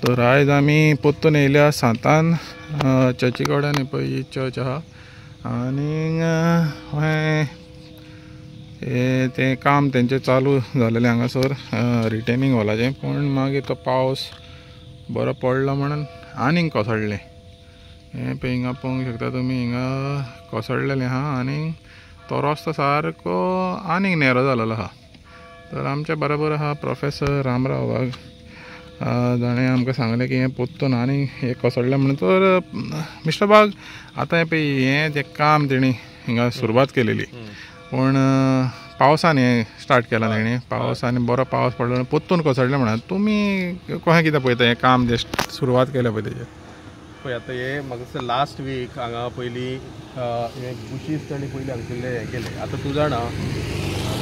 तर आयज आमी पोत्तून येयल्या सातान चर्ची कडेन पळय चर्च आहा आनी तें काम तेंचें चालू जालेलें हांगासर रिटेनिंग वॉलाचें, पूण मागीर तो पावस बरो पडलो म्हणून आनीक कोसळ्ळें. हें पळय हिंगा पळोवंक शकता तुमी, हिंगा कोसळलेलें आहा आनी तो रस्तो सारको आनीक नेरो जालेलो आहा. तर आमच्या बरोबर आहा प्रोफेसर रामराव वाघ. ताणें आमकां सांगलें की हें पोत्तून आनी हें कोसळ्ळें म्हणून. तर मिस्टर वाघ, आतां हें पळय हें जें काम तेणी हिंगा सुरवात केलेली, पूण पावसान हें स्टार्ट केलां तेणी. पावसांनी बरो पावस पडलो पोत्तून कोसळ्ळें म्हणून तुमी कशें कितें पळयता हें काम जें सुरवात केल्या पळय तेजें? पळय आतां हे म्हाका दिसता लास्ट वीक हांगा पयलीं हे बुशीस ताणी पयलीं हांगसरले हें केलें. आतां तूं जाणा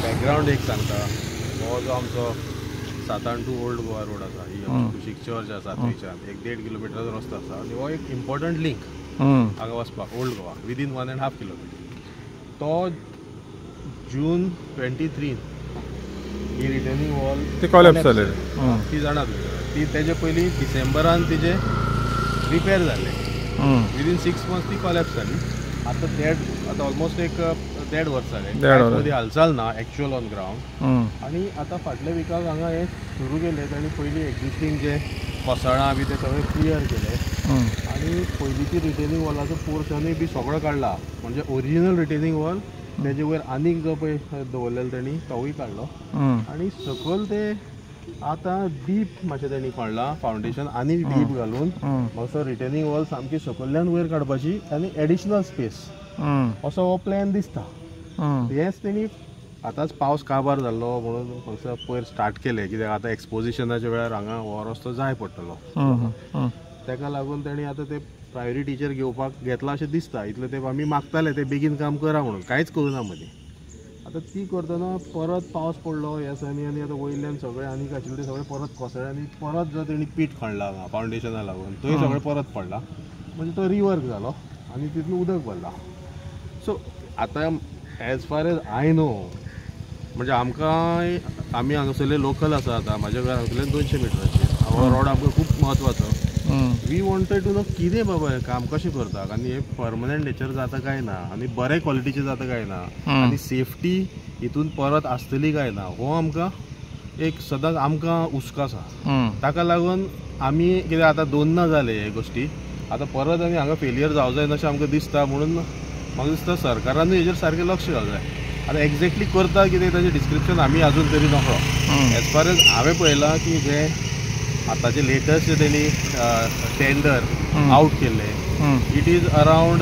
बॅकग्रावंड एक सांगता, हो जो आमचो सातान टू ओल्ड गोवा रोड आसा, ही आमची कुशीक चर्च आसा थंयच्यान 1.5 किलोमिटराचो रस्तो आसा आनी हो एक इम्पॉर्टंट लिंक हांगा वचपाक ओल्ड गोवा विदीन 1.5 किलोमिटर. तो जून 23 ही रिटर्निंग वॉल ती कॉलेप्स जाले ती जाणा ती तेजे पयलीं डिसेंबरान तिजे रिपेर जाल्ले. विदीन 6 मंथ्स ती कॉलेप्स जाली. आतां ऑलमोस्ट एक 1.5 वर्स जाले मदीं हालचाल ना एक्चुअल ऑन ग्रावंड. आनी आतां फाटल्या विकाक हांगा हे सुरू केले तांणी पयलीं एक्झिस्टींग जे कोसळां बी ते सगळे क्लियर केले आनी पयलींची रिटेनिंग वॉलाचो पोर्शनूय बी सगळो काडला. म्हणजे ओरिजिनल रिटेनिंग वॉल तेजे वयर आनीक जो पळय दवरलेलो तेणी तोवूय काडलो आनी सकयल ते आतां डीप मातशें तेणी काडलां फावंडेशन आनीक डीप घालून मातसो रिटेनिंग वॉल सामकी सकयल्यान वयर काडपाची आनी एडिशनल स्पेस असो हो प्लॅन दिसता. हेंच तेणी आतांच पावस काबार जाल्लो म्हणून मातसो पयर स्टार्ट केलें, कित्याक आतां एक्सपोजिशनाच्या वेळार हांगा हो रस्तो जाय पडटलो. ताका लागून तेणी आतां ते प्रायोरिटीचेर घेतला अशें दिसता. इतलें ते आमी मागताले ते बेगीन काम करा म्हणून, कांयच करुना मदीं. आतां ती करतना परत पावस पडलो ह्या दिसांनी आनी आतां वयल्यान सगळें आनीक आशिल्लें ते सगळें परत कोसळ्ळें आनी परत जो तेणी पीठ खणला हांगा फावंडेशना लागून थंय सगळें परत पडला. म्हणजे तो रिवर्क जालो आनी तितून उदक भरला. सो आतां as far as I know, म्हणजे आमकां आमी हांगासरले लोकल आसा. आतां म्हाजें घर हांगासरल्यान 200 मिटराचेर. हो रोड आमकां खूब म्हत्वाचो. वी वॉन्टेड टू नो कितें बाबा हें काम कशें करतात आनी हें परमनंट नेचर जाता काय ना आनी बरे क्वॉलिटीचें जाता काय ना आनी सेफ्टी हितून परत आसतली काय ना हो आमकां एक सदांच आमकां हुस्को आसा. ताका लागून आमी कितें आतां 2 जाले हे गोश्टी, आतां परत आनी हांगा फेलियर जावं जायना अशें आमकां दिसता. म्हणून म्हाका दिसता सरकारानूय हेजेर सारकें लक्ष घालूंक जाय. आतां एक्झॅक्टली करता कितें ताचें डिस्क्रिप्शन आमी आजून तरी नकळो. एज फार एज हांवें पळयलां की जे आतांचे लेटस्ट तेणी टेंडर आउट केल्ले, इट इज अरावंड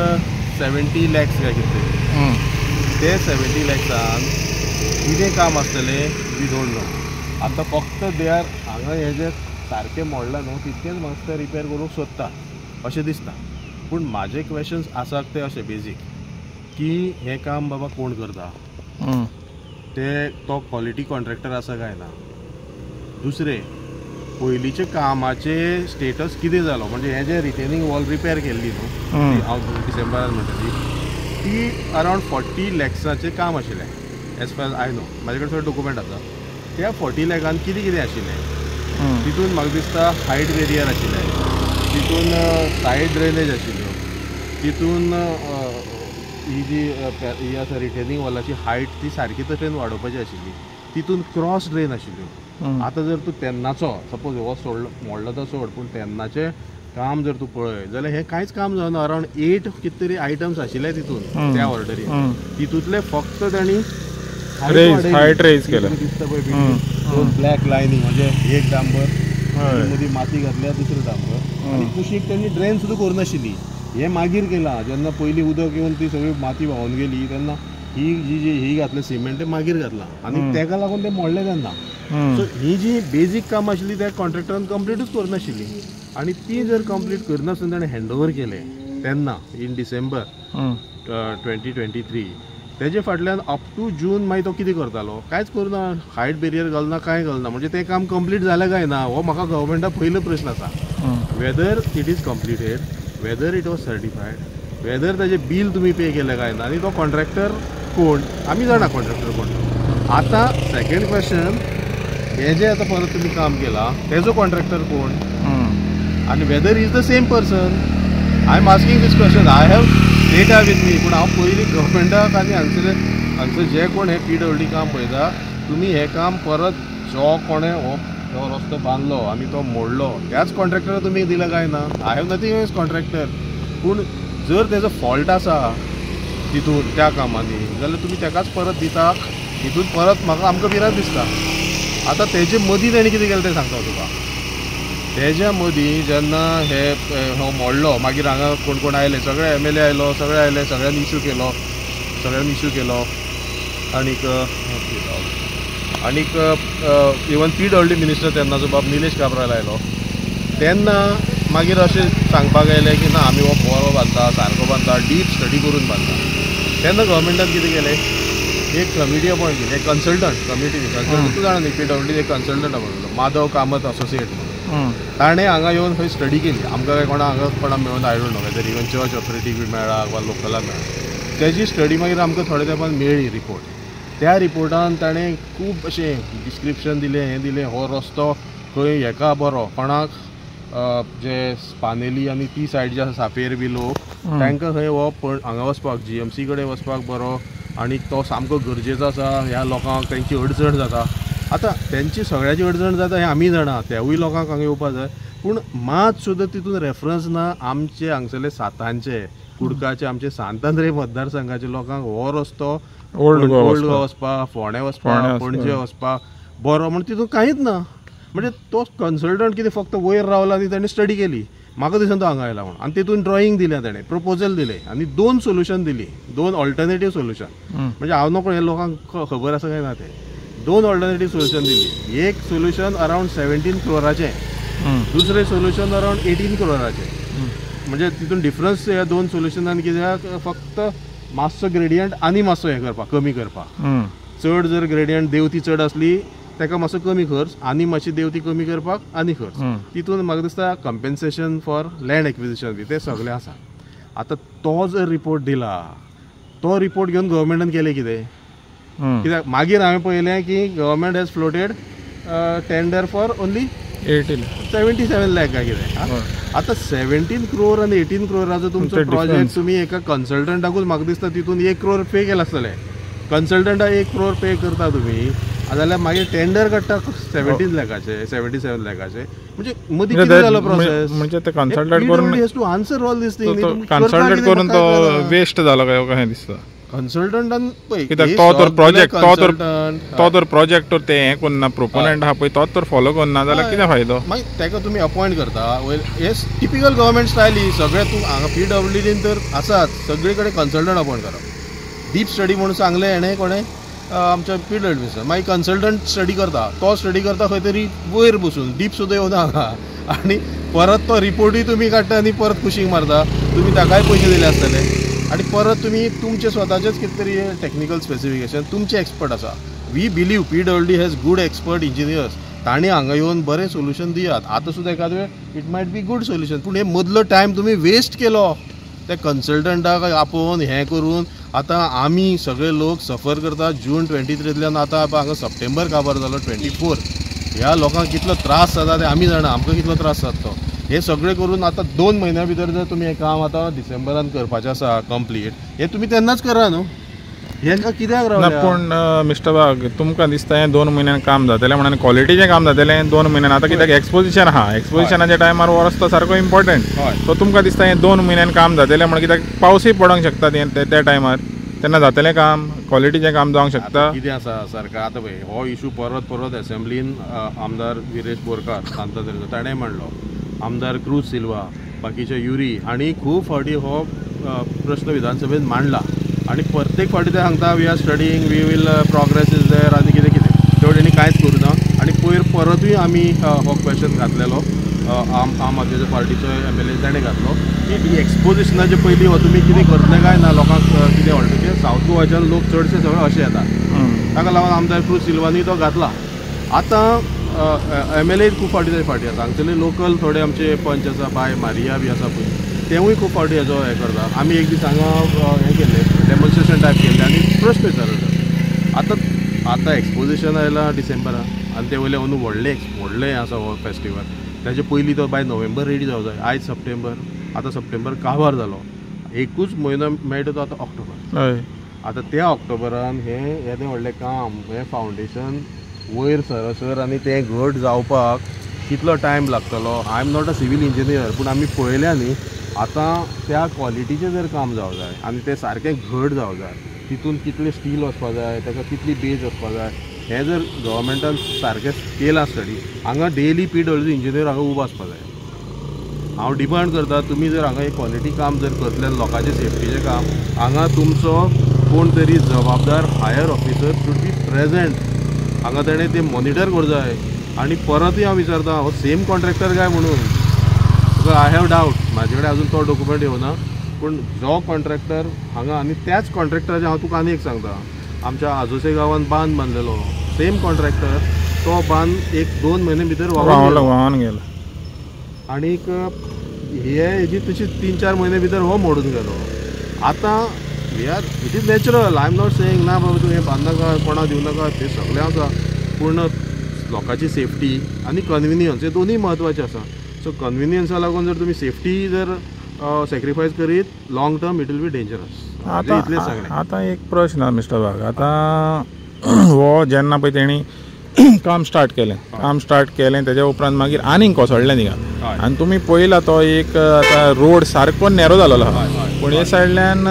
70 lakhs काय कितें. ते 70 lakhसान कितें काम आसतलें वी डोंट नो. आतां फक्त दे आर हांगा हें जें सारकें मोडलां न्हू तितकेंच म्हाका ते रिपेर करूंक सोदता अशें दिसता. पूण म्हाजे क्वेश्चन्स आसात ते अशे बेजीक की हें काम बाबा कोण करता, तो क्वॉलिटी कॉन्ट्रॅक्टर आसा काय ना. दुसरें पयलींचे कामाचे स्टेटस कितें जालो, म्हणजे हें जें रिटेनिंग वॉल रिपेर केल्ली न्हू हांव डिसेंबरान म्हणटा ती अरावंड 40 lakhsचें काम आशिल्लें as far as I know. म्हाजे कडेन सगळे डॉक्युमेंट आसा. त्या 40 lakhs कितें कितें आशिल्लें तितून म्हाका दिसता हायट बेरियर आशिल्लें, तितून सायड ड्रेनेज आशिल्ल्यो, तितून ही जी ही आसा रिटेनिंग वॉलाची हायट ती सारकी तरेन वाडोवपाची आशिल्ली, तितून क्रॉस ड्रेन आशिल्ल्यो. आतां जर तूं तेन्नाचो सपोज हो मोडलो तो सोड, पूण तेन्नाचें काम जर तूं पळय जाल्यार हें कांयच काम जावना. अरावंड 8 कितें तरी आयटम्स आशिल्ले तितून त्या ऑर्डरीन. तितूंतले फक्त तांणी हायट रेज केलें दिसता पळय. ब्लॅक लायनींग म्हणजे एक डांबर मदीं माती घातल्या दुसरो डांबर आनी कुशीक तेणी ड्रेन सुद्दां करूनाशिल्ली. हें मागीर केलां जेन्ना पयलीं उदक येवन ती सगळी माती व्हांवून गेली तेन्ना ही घातलें सिमेंट तें मागीर घातलां आनी तेका लागून तें मोडलें तेन्ना. सो ही जी बेजीक काम आशिल्ली त्या कॉन्ट्रॅक्टरान कंप्लीटूच करनाशिल्ली आनी ती जर कंप्लीट करनासतना ताणें हँडओवर केलें तेन्ना इन डिसेंबर 2023 तेजे फाटल्यान अप टू जून मागीर तो कितें करतालो, कांयच करुना. हायट बेरियर घालना, कांय घालना. म्हणजे तें काम कंप्लीट जालें काय ना हो म्हाका गव्हर्मेंटाक पयलो प्रश्न आसा. Whether it is completed, whether it was certified, whether ताजें बील तुमी पे केलें काय ना. आनी तो कॉन्ट्रॅक्टर कोण आमी जाणा कॉन्ट्रॅक्टर कोण. आतां सेकंड क्वेश्चन, हे जे आतां परत तुमी काम केलां तेजो कॉन्ट्रॅक्टर कोण. आनी whether is the same person. I am asking this question. I have data with me. पूण हांव पयलीं गव्हर्मेंटाक आनी हांगसर जे कोण हे PWD काम पळयता, तुमी हें काम परत जो कोणें हो रस्तो बांदलो आनी तो मोडलो त्याच कॉन्ट्रॅक्टराक तुमी दिला काय ना. I have nothing against contractor. पूण जर तेजो फॉल्ट आसा तितून त्या कामांनी जाल्यार तुमी तेकाच परत दिता. हितून परत म्हाका आमकां भिरांत दिसता. आतां तेजे मदीं तेणें कितें केलें तें सांगता तुका. तेज्या मदीं जेन्ना हो मोडलो मागीर हांगा कोण कोण आयले, सगळे MLA आयलो, सगळे आयले, सगळ्यांनी इशू केलो. आनीक इवन PWD मिनिस्टर तेन्नाचो बाब निलेश काब्राल आयलो. तेन्ना मागीर अशें सांगपाक येयलें की ना आमी हो बरो बांदता, सारको बांदता, डीप स्टडी करून बांदता. तेन्ना गव्हर्मेंटान कितें केलें, एक कमिटी अपॉयंट केली, एक कंसल्टंट तूं जाणा न्ही PWD एक consultant appoint Madhav Kamat associate म्हणून. ताणें हांगा येवन खंय स्टडी केली. आमकां काय कोणा मेळून I don't know whether even church ऑथॉरिटीक बी मेळ्ळा वा लोकलाक मेळ्ळा. तेजी स्टडी मागीर आमकां थोड्या तेंपान मेळ्ळी रिपोर्ट. त्या रिपोर्टान ताणें खूब अशें डिस्क्रिप्शन दिलें, हो रस्तो खंय हेका बरो, कोणाक जे पानेली आनी ती सायड जे आसा सापेर बी लोक तांकां खंय हो हांगा वचपाक GMC कडेन वचपाक बरो आनी तो सामको गरजेचो आसा. ह्या लोकांक तेंची अडचण जाता. आतां तेंची सगळ्याची अडचण जाता हें आमी जाणा, तेवूय लोकांक हांगा येवपा जाय. पूण मात सुद्दां तितून रेफरन्स ना आमचे हांगसरले सातांचे कुडकाचे आमचे सांतांद्रे मतदारसंघाचे लोकांक हो रस्तो ओल्ड गोवा वचपाक, फोंड्या वचपाक, पणजे वचपाक बरो म्हण तितून कांयच ना. म्हणजे तो कंसल्टंट कितें फक्त वयर रावला आनी ताणें स्टडी केली. म्हाका दिसून तो हांगा आयला म्हणून. आनी तितून ड्रॉईंग दिलें, ताणें प्रपोजल दिलें आनी 2 सोल्युशन दिलीं, 2 ऑल्टरनेटीव सोल्युशन. म्हणजे हांव नकळो हे लोकांक खबर आसा काय ना ते 2 ऑल्टरनेटीव सोल्युशन दिलीं. एक सोल्युशन अरावंड 17 crore, दुसरें सोल्युशन अरावंड 18 crore. म्हणजे तितून डिफरन्स ह्या 2 सोल्युशनान कित्याक फक्त मातसो ग्रेडियंट आनी मातसो हें करपाक, कमी करपाक. चड जर ग्रेडियंट देंवती चड आसली ताका मातसो कमी खर्च, आनी मातशी देंवती कमी करपाक आनी खर्च. तितून म्हाका दिसता कंपेन्सेशन फॉर लँड एक्विजिशन बी ते सगळें आसा. आतां तो जर रिपोर्ट दिला, तो रिपोर्ट घेवन गव्हर्मेंटान केलें कितें, कित्याक मागीर हांवें पळयलें की government has floated tender for only 77 lakh काय कितें. आतां 17 crore आनी 18 crore तुमचो प्रोजेक्ट तुमी एका कंसल्टंटाकूच म्हाका दिसता तितून 1 crore पे केला आसतलें. कंसल्टंटाक 1 crore पे करता तुमी जाल्यार मागीर टेंडर काडटा 17 lakhचे 77 lakhचे. म्हणजे मदीं कितें जालो प्रोसेस. म्हणजे ते कंसल्टंट करून has to answer all this thing. Consultant करून तो वेस्ट जालो काय कशें दिसता. कंसल्टंटान पळय कित्याक तो तर प्रोजेक्ट ते हें करना, प्रोपोनंट आहा पळय तोच तर फॉलो करना जाल्यार कितें फायदो. मागीर ताका तुमी अपॉयंट करता. हे टिपिकल गव्हर्मेंट स्टायल ही. सगळे तूं हांगा PWDन तर आसात सगळे कडेन कंसल्टंट अपॉयंट करप. डीप स्टडी म्हणून सांगलें हेणें कोणें आमच्या PWD. मागीर कंसल्टंट स्टडी करता, तो स्टडी करता खंय तरी वयर बसून, डीप सुद्दां येवना हांगा. आनी परत तो रिपोर्टूय तुमी काडटा आनी परत कुशींग मारता. तुमी ताकाय पयशे दिले आसतले आनी परत तुमी तुमचे स्वताचेच कितें तरी टॅक्निकल स्पेसिफिकेशन तुमचे एक्सपर्ट आसा. We believe PWD has good expert engineers. तांणी हांगा येवन बरें सोल्युशन दियात. आतां सुद्दां एखाद वेळ it might B good solution. पूण हे मदलो टायम तुमी वेस्ट केलो त्या कंसल्टंटाक आपोवन हें करून. आतां आमी सगळे लोक सफर करता. जून 23तल्यान आतां हांगा सप्टेंबर काबार जालो 24. ह्या लोकांक कितलो त्रास जाता ते आमी जाणा. आमकां कितलो त्रास जाता तो. हे सगळें करून आतां 2 म्हयन्या भितर जर तुमी हें काम आतां डिसेंबरान करपाचें आसा कंप्लीट, हें तुमी तेन्नाच करा न्हू. हेंकां कित्याक रावल्या. पूण मिस्टर बाग तुमकां दिसता हें 2 म्हयन्यान काम जातलें म्हणून क्वॉलिटीचें काम जातलें 2 म्हयन्यान. आतां कित्याक एक्सपोजिशन आहा, एक्सपोजिशनाच्या टायमार हो रस्तो सारको इम्पॉर्टंट. सो तुमकां दिसता हें 2 म्हयन्यान काम जातलें म्हणून कित्याक पावसूय पडोंक शकता त्या टायमार तेन्ना जातलें काम, क्वॉलिटीचें काम जावंक शकता. कितें आसा सारका आतां पळय हो इशू परत असेंब्लीन आमदार विरेश बोरकार सांतांद्रेचो ताणें मांडलो, आमदार क्रूज सिल्वा, बाकीचे युरी आनी खूब फावटी हो प्रश्न विधानसभेत मांडला. आनी प्रत्येक फावटी ते सांगता we are studying, we will progress is there आनी कितें कितें. तेवढे तेणी कांयच करूना. आनी परतूय आमी हो क्वेश्चन घातलेलो आम आदमी पार्टीचो MLA ताणें घातलो की एक्सपोजिशनाचे पयलीं हो तुमी कितें करतले काय ना, लोकांक कितें व्हडलें. सावथ गोवाच्यान लोक चडशे सगळे अशे येतात. ताका लागून आमदार क्रूज सिल्वानी तो घातला. आतां MLA खूब फावटी आसा. हांगसरले लोकल थोडे आमचे पंच आसा, बाय मारिया बी आसा पळय, तेवूय खूब फावटी हेजो हें करता. आमी एक दीस हांगा हें केल्लें डेमॉन्स्ट्रेशन टायप केल्लें आनी प्रश्न विचारले. आतां एक्सपोजिशन आयलां डिसेंबरान आनी ते वयले अंदू व्हडलें आसा हो फेस्टिवल. ताचे पयलीं तो बाय नोव्हेंबर रेडी जावं जाय. आयज सप्टेंबर, आतां सप्टेंबर काबार जालो, एकूच म्हयनो मेळटा तो आतां ऑक्टोबर. हय आतां त्या ऑक्टोबरान हें येदें व्हडलें काम, हें फावंडेशन वयर सरसर आनी तें घट जावपाक कितलो टायम लागतलो. I am not a civil engineer, पूण आमी पळयल्या न्ही आतां त्या क्वॉलिटीचें जर काम जावं जाय आनी तें सारकें घट जावं जाय, तितून कितलें स्टील वचपा जाय, ताका कितली बेज वचपा जाय, हें जर गव्हर्मेंटान सारकें केलां स्टडी, हांगा डेली PWD इंजिनियर हांगा उबो आसपा जाय. हांव डिमांड करता, तुमी जर हांगा एक क्वॉलिटी काम जर करतले, लोकांचे सेफ्टीचें काम, हांगा तुमचो कोण तरी जबाबदार higher officer should be present. हांगा ताणें तें मॉनिटर करूं जाय. आनी परतूय हांव विचारता, हो सेम कॉन्ट्रॅक्टर काय म्हणून, बिकॉज आय हॅव डावट, म्हाजे कडेन अजून तो डॉक्युमेंट येवना, पूण जो कॉन्ट्रॅक्टर हांगा आनी त्याच कॉन्ट्रॅक्टराचें हांव तुका आनी एक सांगता, आमच्या आजोसे गांवांत बांद बांदलेलो सेम कॉन्ट्रॅक्टर, तो बांद 1-2 म्हयने भितर व्हांवन गेलो. आनीक हेजी तशी 3-4 म्हयने भितर हो मोडून गेलो. आतां it is natural, I am not saying ना बाबा तूं हें बांदनाका, कोणा दिवं नाका, तें सगळें आसा, पूण लोकांची सेफ्टी आनी कन्विनियन्स हे दोनूय महत्वाचे आसा. सो कन्विनियन्सा लागून जर तुमी सेफ्टी जर सॅक्रिफायस करीत, long term it will be dangerous. आतां एक प्रश्न मिस्टर वाघ, आतां हो जेन्ना पळय तेणी काम स्टार्ट केलें तेज्या उपरांत मागीर आनीक कोसळ्ळें थिंगा, आनी तुमी पळयला तो एक आतां रोड सारको नॅरो जालोलो आहा, पूण हे सायडल्यान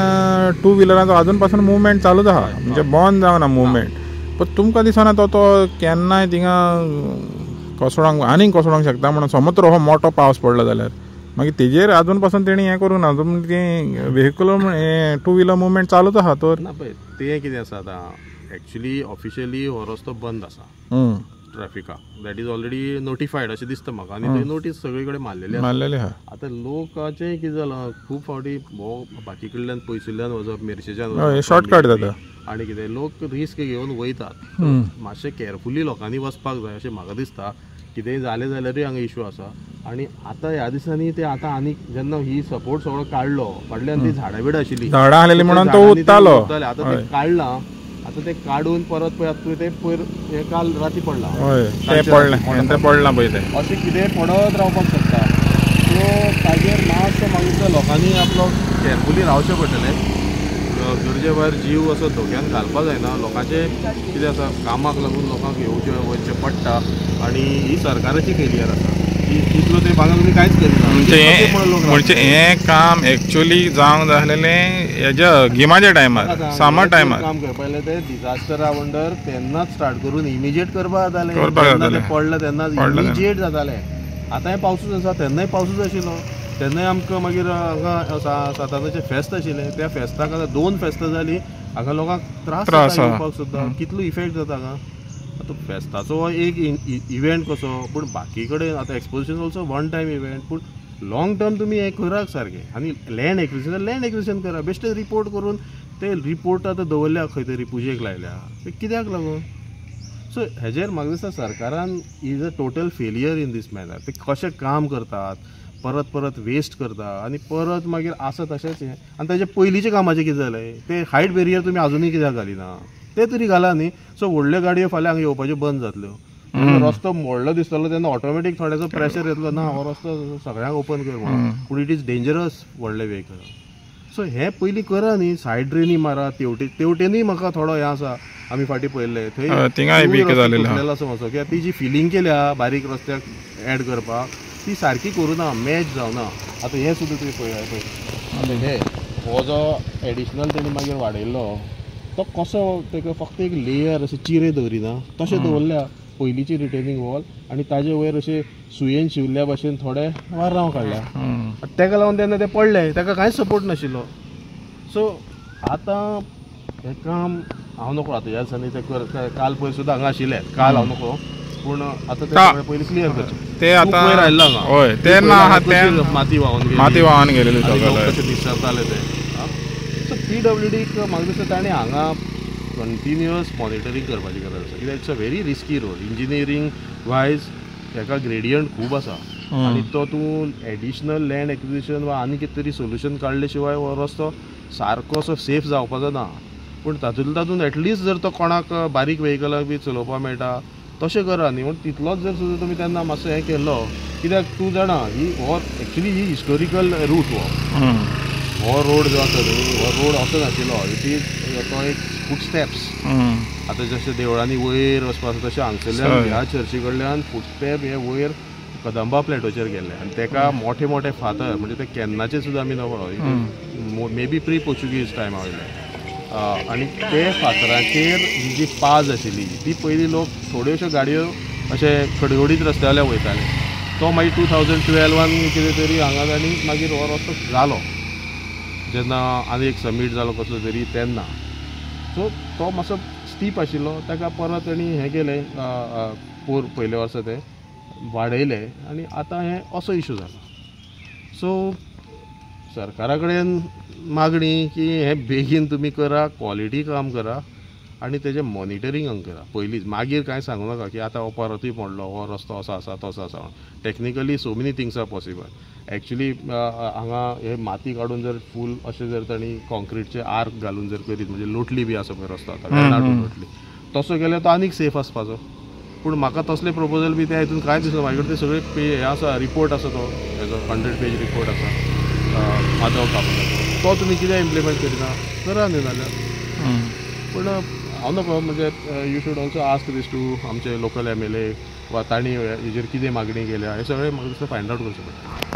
2 व्हिलरांचो आजून पासून मुवमेंट चालूच आहा, म्हणजे बंद जावना मुवमेंट. पण तुमकां दिसना तो केन्नाय थिंगा आनीक कोसळोंक शकता म्हणून, समज तर हो मोठो पावस पडलो जाल्यार मागीर तेजेर आजून पासून तेणी हें करूंक ना, तुमची व्हेहिकुलर 2 व्हिलर मुवमेंट चालूच आहा. तर ना पळय तें कितें आसा, आतां एक्चुली ऑफिशियली हो रस्तो बंद आसा ट्रॅफिकाक, दॅट इज ऑलरेडी नोटिफायड अशें दिसता म्हाका, आनी थंय नोटीस सगळे कडेन मारलेली आहा. आतां लोकांचें कितें जालां, खूब फावटी बाकी कडल्यान पयसुल्ल्यान वचप, मेर्शेच्यान शॉर्टकट जाता, आनी कितें लोक रिस्क घेवन वयतात. मातशें केअरफुली लोकांनी वचपाक जाय अशें म्हाका दिसता. कितेंय जालें जाल्यारूय हांगा इश्यू आसा. आनी आतां ह्या दिसांनी ते आतां आनीक जेन्ना ही सपोर्ट सगळो फाटल्यान ती झाडां बिडां आशिल्ली, झाडां आसलेली म्हणून तो उरतालो, आतां ते काडलां. आतां ते काडून परत पळय आतां ते पयर हे काल राती पडलां, पडलां पळय तें अशें कितेंय पडत रावपाक शकता. सो ताजेर मातसो म्हाका लोकांनी आपलो केअरफुली रावचें पडटलें. गरजे भायर जीव असो धोक्यान घालपाक जायना. लोकांचें कितें आसा, कामाक लागून लोकांक येवचें वयचें पडटा, आनी ही सरकाराची फेलियर आसा. तितलो ते भागाक तुमी कांयच करिना. म्हणजे हें काम एक्चुअली जावंक जाय आसलेलें हेज्या गिमाच्या टायमार, समर टायमार काम करपाक जाय. ते डिजास्टर रावंडर तेन्नाच स्टार्ट करून इमिजिएट करपाक जातालें. पडलें तेन्नाच इमिजिएट जातालें. आतांय पावसूच आसा, तेन्नाय पावसूच आशिल्लो. तेन्नाय आमकां मागीर हांगा सातानाचें फेस्त आशिल्लें, त्या फेस्ताक आतां 2 फेस्तां जालीं, हांगा लोकांक त्रास येवपाक सुद्दां कितलो इफेक्ट जाता हांगा. आतां फेस्ताचो एक इव्हेंट कसो, पूण बाकी कडेन आतां एक्सपोजिशन ऑल्सो 1 टायम इव्हेंट, पूण लाँग टर्म तुमी हें करात सारकें. आनी लँड एक्विजिशन करा. बेश्टे रिपोर्ट करून ते रिपोर्ट आतां दवरल्या खंय तरी पुजेक लायल्या, ते कित्याक लागून. सो हेजेर म्हाका दिसता सरकारान is a total failure in this manner. ते कशें काम करतात, परत वेस्ट करता, आनी परत मागीर आसा तशेंच हें. आनी ताचे पयलींच्या कामाचें कितें जालें, ते हायट बेरियर तुमी आजुनूय कित्याक घालिना, ते तरी घाला न्ही. सो व्हडल्यो गाडयो फाल्यां हांगा येवपाच्यो बंद जातल्यो. रस्तो व्हडलो दिसतलो तेन्ना ऑटोमॅटीक थोड्याचो प्रेशर येतलो, ना हो रस्तो सगळ्यांक ओपन कर म्हणून, पूण इट इज डेंजरस व्हडले व्हेकल. सो हें पयलीं करा न्ही. सायड ड्रेनी मारा. तेवटेनूय म्हाका थोडो हें आसा, आमी फाटीं पळयल्ले थंय आसा मातसो, कित्याक ती जी फिलिंग केल्या बारीक रस्त्याक एड करपाक, ती सारकी करूना, मॅच जावना. आतां हें सुद्दां तुवें पळय आतां हो जो एडिशनल तेणी मागीर वाडयल्लो, तो कसो ताका फक्त एक लेयर अशे चिरे दवरिना, तशें दवरल्या पयलींची रिटेनिंग वॉल, आनी ताजे वयर अशें सुयेन शिवल्ल्या भशेन थोडे वारांव काडल्या. ताका लागून तेन्ना ते पडले, ताका कांयच सपोर्ट नाशिल्लो. सो आतां हें काम हांव नकळो, आतां ह्या दिसांनी ते काल पयर सुद्दां हांगा आशिल्ले, काल हांव नकळो, पूण आतां ते पयलीं क्लियर करचें. ते आतां वयर आयल्लो हांगा, हय तेन्ना माती व्हांवन गेलेली तशें दिसताले ते. सो PWDक म्हाका दिसता ताणें हांगा कंटिन्युअस मॉनिटरींग करपाची गरज आसा, कित्याक it's a very risky road. Engineering wise ताका ग्रेडियंट खूब आसा, आनी तो तूं एडिशनल लँड एक्विजिशन वा आनी कितें तरी सोल्युशन काडले शिवाय हो रस्तो सारको असो सेफ जावपाचो ना. पूण तातूंत एटलिस्ट जर तो कोणाक बारीक व्हेहिकलाक बी चलोवपाक मेळटा, तशें करा न्ही. पूण तितलोच जर सुद्दां तुमी तेन्ना मातसो हें केल्लो, कित्याक तूं जाणा हो एक्चुली ही हिस्टोरिकल रूट हो रोड जो आसा न्ही, हो रोड असो नाशिल्लो. इट इज तो एक फुटस्टेप्स. आतां जशें देवळांनी वयर वचपाक आसा तशें हांगसरल्यान ह्या चर्ची कडल्यान फुटस्टेप हे वयर कदंबा प्लेटोचेर गेल्ले आनी तेका मोठे मोठे फातर म्हणजे ते केन्नाचे सुद्दां आमी नवो मे बी प्री पोर्चुगीज टायमा वयले. आनी ते फातराचेर ही जी पाज आशिल्ली ती पयलीं लोक थोड्योश्यो गाडयो अशे खडखडीत रस्त्यावयल्यान वयताले. तो मागीर 2012 कितें तरी हांगा आनी मागीर हो रस्तो जालो जेन्ना आनी एक समीट जालो कसलो तरी तेन्ना. सो तो मातसो स्टीप आशिल्लो, ताका परत ताणी हें केलें पयले वर्सा ते वाडयले आनी आतां हें असो इशू जाला. सो सरकारा कडेन मागणी की हें बेगीन तुमी करा, क्वॉलिटी काम करा आनी तेजें मॉनिटरींग हांगा करा पयलींच. मागीर कांय सांगू नाका की आतां हो परतूय पडलो, हो रस्तो असो आसा तसो आसा. Technically so many things are possible. Actually हांगा हे माती काडून जर फूल अशें जर तांणी कॉन्क्रीटचे आर्क घालून जर करीत म्हणजे लोटली बी आसा पळय रस्तो आतां लोटली तसो केल्यार तो आनीक सेफ आसपाचो. पूण म्हाका तसले प्रपोजल बी त्या हितून कांय दिसना. म्हाजे कडेन ते सगळे हे आसा, रिपोर्ट आसा तो हेजो 100 पेज रिपोर्ट आसा माधव कामताचो. तो तुमी कितें इम्प्लिमेंट करिना करा न्ही जाल्यार. पूण हांव नकळो म्हणजे you should also ask these two आमचे लोकल MLA वा तांणी हेजेर कितें मागणी केल्या हे सगळें म्हाका दिसता फायंड आवट करचें पडटा.